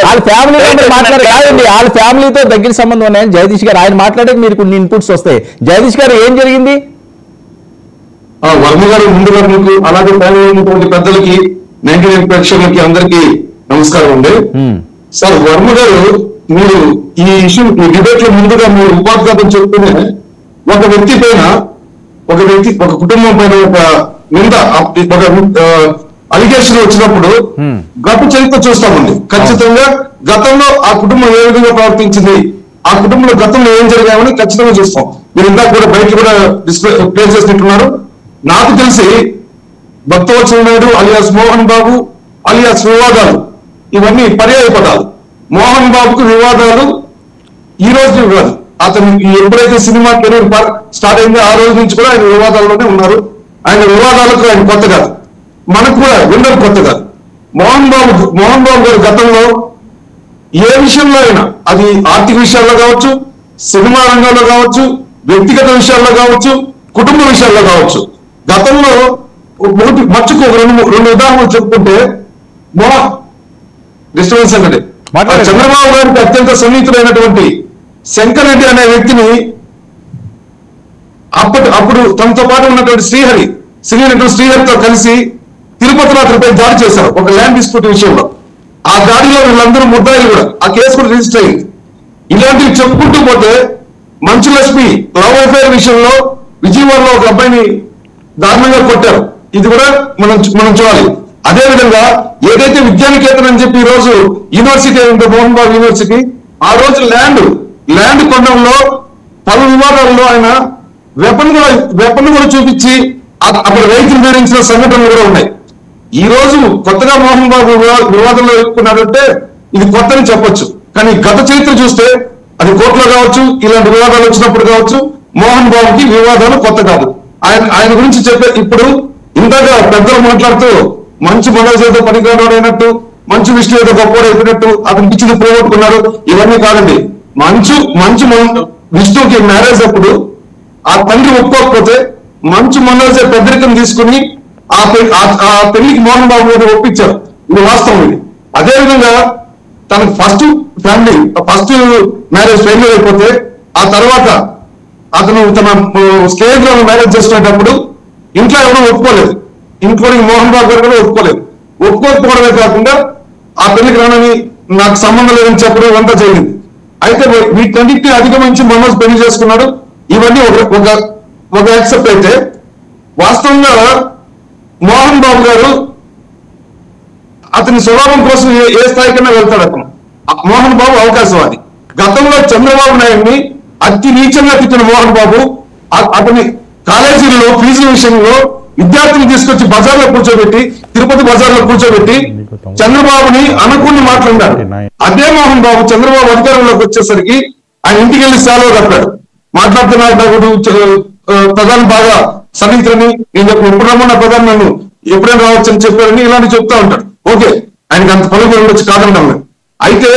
వాళ్ళ ఫ్యామిలీ మాట్లాడే కాదండి, వాళ్ళ ఫ్యామిలీతో దగ్గర సంబంధం ఉన్నాయని జగదీష్ గారు ఆయన మాట్లాడే మీరు కొన్ని ఇన్పుట్స్ వస్తాయి. జగదీష్ గారు ఏం జరిగింది? వర్మ గారు ముందుగా మీకు అలాగే ఉన్నటువంటి పెద్దలకి 99 ప్రేక్షకులకి అందరికీ నమస్కారం అండి. సార్ వర్మ గారు, మీరు ఈ ఇష్యూ ఈ డిబేట్ లో ముందుగా మీరు ఉపాధ్యాయులు చెప్తూనే ఒక వ్యక్తి పైన ఒక కుటుంబం పైన ఒక నింద ఒక అలిగేషన్ వచ్చినప్పుడు గత చరిత్ర చూస్తామండి. ఖచ్చితంగా గతంలో ఆ కుటుంబం ఏ విధంగా ప్రవర్తించింది, ఆ కుటుంబంలో గతంలో ఏం జరిగామని ఖచ్చితంగా చూస్తాం. మీరు ఇందాక కూడా బయట కూడా ప్లే చేసినట్టున్నారు. నాకు తెలిసి భక్తవత్సల నాయుడు అలియాస్ మోహన్ బాబు అలియాస్ వివాదాలు ఇవన్నీ పర్యాయ పదాలు. మోహన్ బాబుకు వివాదాలు ఈ రోజు కాదు, అతను ఎప్పుడైతే సినిమా కెరీర్ స్టార్ట్ అయిందో ఆ రోజు నుంచి కూడా ఆయన వివాదాల్లోనే ఉన్నారు. ఆయన వివాదాలకు ఆయన కొత్త కాదు, మనకు కూడా విన్నర్ కొత్త కాదు. మోహన్ బాబు గారు గతంలో ఏ విషయంలో అయినా, అది ఆర్థిక విషయాల్లో కావచ్చు, సినిమా రంగంలో కావచ్చు, వ్యక్తిగత విషయాల్లో కావచ్చు, కుటుంబ విషయాల్లో కావచ్చు, గతంలో మచ్చుకు రెండు ఉదాహరణలు చెప్పుకుంటే డిస్టర్బెన్స్ అంటే చంద్రబాబు గారికి అత్యంత సన్నిహితుడైనటువంటి శంకర్ రెడ్డి అనే వ్యక్తిని అప్పుడు తనతో పాటు ఉన్నటువంటి శ్రీహరితో కలిసి తిరుపతిలో అతనిపై దాడి చేశారు ఒక ల్యాండ్ డిస్ప్యూట్ విషయంలో. ఆ దాడిలో వీళ్ళందరూ ముద్దాయిలు కూడా, ఆ కేసు కూడా రిజిస్టర్ అయింది. ఇలాంటివి చెప్పుకుంటూ పోతే మంచు లక్ష్మి లవ్ అఫైర్ విషయంలో విజయవాడలో ఒక అబ్బాయిని దారుణంగా కొట్టారు. ఇది కూడా మనం చూడాలి. అదేవిధంగా ఏదైతే విద్యానికేతన్ అని చెప్పి ఈ రోజు యూనివర్సిటీ మోహన్ బాబు యూనివర్సిటీ, ఆ రోజు ల్యాండ్ కొనడంలో పలు వివాదాల్లో ఆయన వెపన్ కూడా చూపించి అక్కడ రైతులు వేధించిన సంఘటనలు కూడా ఉన్నాయి. ఈ రోజు కొత్తగా మోహన్ బాబు వివాదంలో ఎదుర్కొన్నాడంటే ఇది కొత్తని చెప్పొచ్చు. కానీ గత చరిత్ర చూస్తే అది కోర్టులో కావచ్చు, ఇలాంటి వివాదాలు వచ్చినప్పుడు కావచ్చు, మోహన్ బాబుకి వివాదాలు కొత్త కాదు. ఆయన గురించి చెప్పే ఇప్పుడు ఇంతగా పెద్దలు మాట్లాడుతూ మంచు మనోజ్ ఏదో పనికిరాడైనట్టు, మంచు విష్ణు ఏదో గొప్పవాడు అయిపోయినట్టు అతను పిచ్చిని పోగొట్టుకున్నారు. ఇవన్నీ కాదండి. మంచు విష్ణుకి మ్యారేజ్ అప్పుడు ఆ తండ్రి ఒప్పుకోకపోతే మంచు మనోజ్ పెద్దరికం తీసుకుని ఆ పెళ్లికి మోహన్ బాబు గారు ఒప్పించారు. ఇది వాస్తవం. ఇది అదేవిధంగా తనకు ఫస్ట్ మ్యారేజ్ ఫెయిల్యూర్ అయిపోతే ఆ తర్వాత అతను తన స్నేహితులను మ్యారేజ్ చేసుకునేటప్పుడు ఇంట్లో ఎవరూ ఒప్పుకోలేదు, ఇంక్లూడింగ్ మోహన్ బాబు గారు కూడా ఒప్పుకోలేదు. ఒప్పుకోకపోవడమే కాకుండా ఆ పెళ్లికి రానని నాకు సంబంధం లేదని చెప్పడం ఇవంతా జరిగింది. అయితే వీటన్నిటిని అధిగమించి మనోజ్ పెళ్లి చేసుకున్నాడు. ఇవన్నీ ఒక యాక్సెప్ట్ అయితే, వాస్తవంగా మోహన్ బాబు గారు అతని స్వభావం కోసం ఏ స్థాయికైనా వెళ్తాడు. అతను మోహన్ బాబు అవకాశవాది. గతంలో చంద్రబాబు నాయుడిని అతి నీచంగా తిట్టిన మోహన్ బాబు అతని కాలేజీల్లో ఫీజుల విషయంలో విద్యార్థులు తీసుకొచ్చి బజార్లో కూర్చోబెట్టి, తిరుపతి బజార్లో కూర్చోబెట్టి చంద్రబాబుని అనుకుని మాట్లాడారు. అదే మోహన్ బాబు చంద్రబాబు అధికారంలోకి వచ్చేసరికి ఆయన ఇంటికి వెళ్ళి సెలవు కప్పాడు. మాట్లాడుతున్నాడు ప్రధాని బాగా సన్నిహితులని, నేను ఎప్పుడు రమ్మన్న ప్రధాని నన్ను ఎప్పుడైనా రావచ్చు అని చెప్పారని ఇలాంటి చెప్తా ఉంటాడు. ఓకే, ఆయనకి అంత పలుకులు ఉండొచ్చు, కాదంటాం. అయితే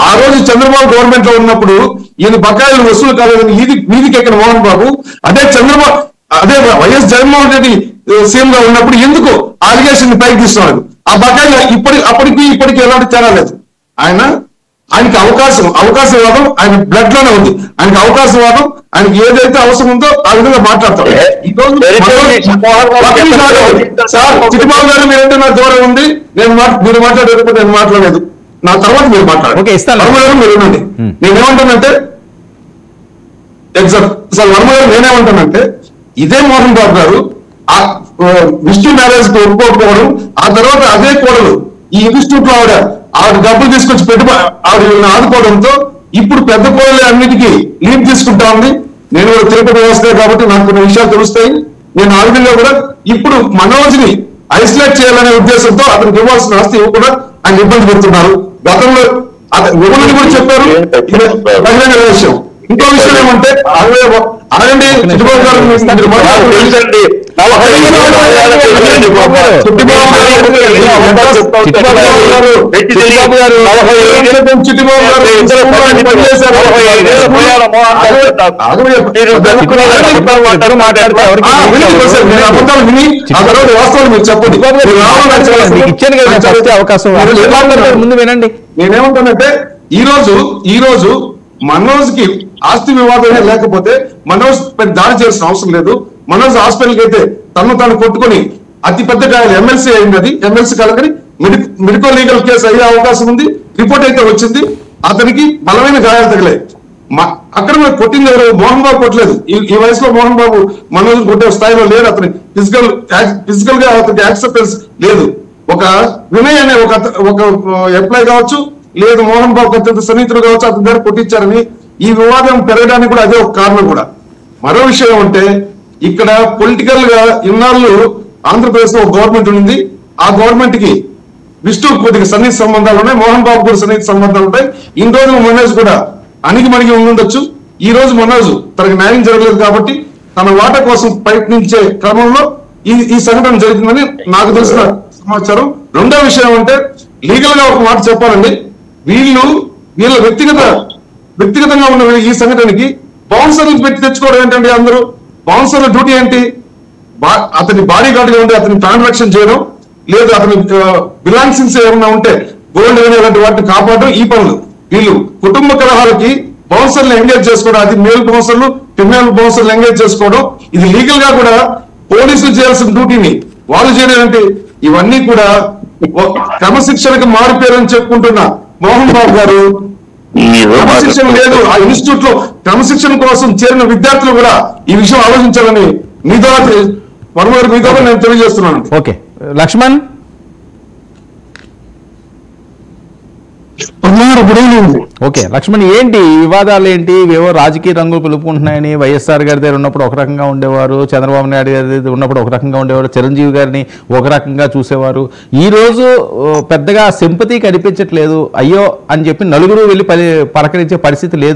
ఆ రోజు చంద్రబాబు గవర్నమెంట్ లో ఉన్నప్పుడు ఈయన బకాయిలు వసూలు కాలేదని వీధికి ఎక్కిన మోహన్ బాబు అదే వైఎస్ జగన్మోహన్ రెడ్డి సీఎం గా ఉన్నప్పుడు ఎందుకు అలిగేషన్ పైకి తీస్తున్నాడు? ఆ బకాయిలు ఇప్పటికీ ఎలాంటి తేడా లేదు. ఆయనకి అవకాశవాదం ఆయన బ్లడ్ లోనే ఉంది. ఆయనకి అవకాశవాదం, ఆయనకి ఏదైతే అవసరం ఉందో ఆ విధంగా మాట్లాడతాడు. సార్ చిట్టిబాబు గారు మీరంటే నాకు దూరం ఉంది, మీరు మాట్లాడేటప్పుడు నేను మాట్లాడలేదు. నా తర్వాత మీరు మాట్లాడారు. మీరు వినండి. నేనేమంటానంటే ఎగ్జాక్ట్ సార్ వర్మ గారు నేనేమంటానంటే, ఇదే మోహన్ బాబు గారు విష్ణు మ్యారేజ్ కు ఒప్పుకోకపోవడం, ఆ తర్వాత అదే కోడలు ఈ ఇన్స్టిట్యూట్ లో ఆవిడ డబ్బులు తీసుకొచ్చి ఆవిడ ఆదుకోవడంతో ఇప్పుడు పెద్ద కోడలే అన్నిటికీ లీడ్ తీసుకుంటా ఉంది. నేను కూడా తిరుపతి వ్యవస్థే కాబట్టి నాకు కొన్ని విషయాలు తెలుస్తాయి. నేను ఆ విధంగా కూడా ఇప్పుడు మనోజ్ని ఐసోలేట్ చేయాలనే ఉద్దేశంతో అతనికి ఇవ్వాల్సిన ఆస్తి ఇవ్వకుండా ఆయన ఇబ్బంది పెడుతున్నారు. గతంలో వివరణ కూడా చెప్పారు. బహిరంగ విషయం ఇంకో విషయం ఏమంటే ఆగండి చిట్టుబాబు గారు మీరు మాట్లాడుతున్నారు. వాస్తవాలు మీరు చెప్పండి. అవకాశం ముందు వినండి. నేనేమంటానంటే ఈ రోజు మనోజ్ కి ఆస్తి వివాదమే లేకపోతే మనోజ్ దాడి చేయాల్సిన అవసరం లేదు. మనోజ్ హాస్పిటల్కి అయితే తను కొట్టుకొని అతి పెద్ద గాయాలు ఎమ్మెల్సీ అయింది. అది ఎమ్మెల్సీ కలగని మెడికల్ లీగల్ కేసు అయ్యే అవకాశం ఉంది. రిపోర్ట్ అయితే వచ్చింది. అతనికి బలమైన గాయాలు తగిలాయి. అక్కడ మీరు కొట్టింది ఎవరు? మోహన్ బాబు కొట్టలేదు. ఈ వయసులో మోహన్ బాబు మనోజ్ కొట్టే స్థాయిలో లేదు. అతని ఫిజికల్ గా అతనికి యాక్సెప్టెన్స్ లేదు. ఒక వినయ్ అనే ఒక ఎంప్లాయ్ కావచ్చు, లేదు మోహన్ బాబు అత్యంత సన్నిహితులు కావచ్చు, అతని దగ్గర కొట్టించారని ఈ వివాదం పెరగడానికి కూడా అదే ఒక కారణం కూడా. మరో విషయం అంటే ఇక్కడ పొలిటికల్ గా ఇన్నాళ్ళు ఆంధ్రప్రదేశ్ లో ఒక గవర్నమెంట్ ఉంది. ఆ గవర్నమెంట్ కి విష్ణు కొద్దిగా సన్నిహిత సంబంధాలు ఉన్నాయి, మోహన్ బాబు కూడా సన్నిహిత సంబంధాలు ఉంటాయి. ఇన్ని రోజు మనోజ్ కూడా అణిగిమణిగి ఉండొచ్చు. ఈ రోజు మనోజ్ తనకు న్యాయం జరగలేదు కాబట్టి తన వాటా కోసం ప్రయత్నించే క్రమంలో ఈ సంఘటన జరిగిందని నాకు తెలిసిన సమాచారం. రెండో విషయం అంటే లీగల్ గా ఒక మాట చెప్పాలండి. వీళ్ళ వ్యక్తిగతంగా ఉన్న ఈ సంఘటనకి బౌన్సర్లు పెట్టి తెచ్చుకోవడం ఏంటండి? అందరూ బౌన్సర్ల డ్యూటీ ఏంటి? అతని బాడీ గార్డ్ గా ఉండి అతని ప్రాణ రక్షణ చేయడం, లేదు అతని బిలాంగ్సింగ్స్ ఏమన్నా ఉంటే గోల్డ్ అనేటువంటి వాటిని కాపాడడం, ఈ పనులు. వీళ్ళు కుటుంబ కలహాలకి బౌన్సర్లు ఎంగేజ్ చేసుకోవడం, అది మేల్ బౌన్సర్లు ఫిమేల్ బౌన్సర్లు ఎంగేజ్ చేసుకోవడం, ఇది లీగల్ గా కూడా పోలీసులు చేయాల్సిన డ్యూటీని వాళ్ళు చేయడం. ఇవన్నీ కూడా క్రమశిక్షణకి మారిపోయారని చెప్పుకుంటున్న మోహన్ బాబు గారు క్రమశిక్షణ లేదు. ఆ ఇన్స్టిట్యూట్ లో క్రమశిక్షణ కోసం చేరిన విద్యార్థులు కూడా ఈ విషయం ఆలోచించాలని మీ ద్వారా వర్మ గారు మీ ద్వారా నేను తెలియజేస్తున్నాను. ఓకే లక్ష్మణ్. ఓకే లక్ష్మణ్, ఏంటి వివాదాలు ఏంటి? ఇవేవో రాజకీయ రంగులు పిలుపుకుంటున్నాయని వైఎస్ఆర్ గారి దగ్గర ఉన్నప్పుడు ఒక రకంగా ఉండేవారు, చంద్రబాబు నాయుడు గారి దగ్గర ఉన్నప్పుడు ఒక రకంగా ఉండేవారు, చిరంజీవి గారిని ఒక రకంగా చూసేవారు. ఈ రోజు పెద్దగా సింపతి కనిపించట్లేదు. అయ్యో అని చెప్పి నలుగురు వెళ్ళి పలకరించే పరిస్థితి లేదు.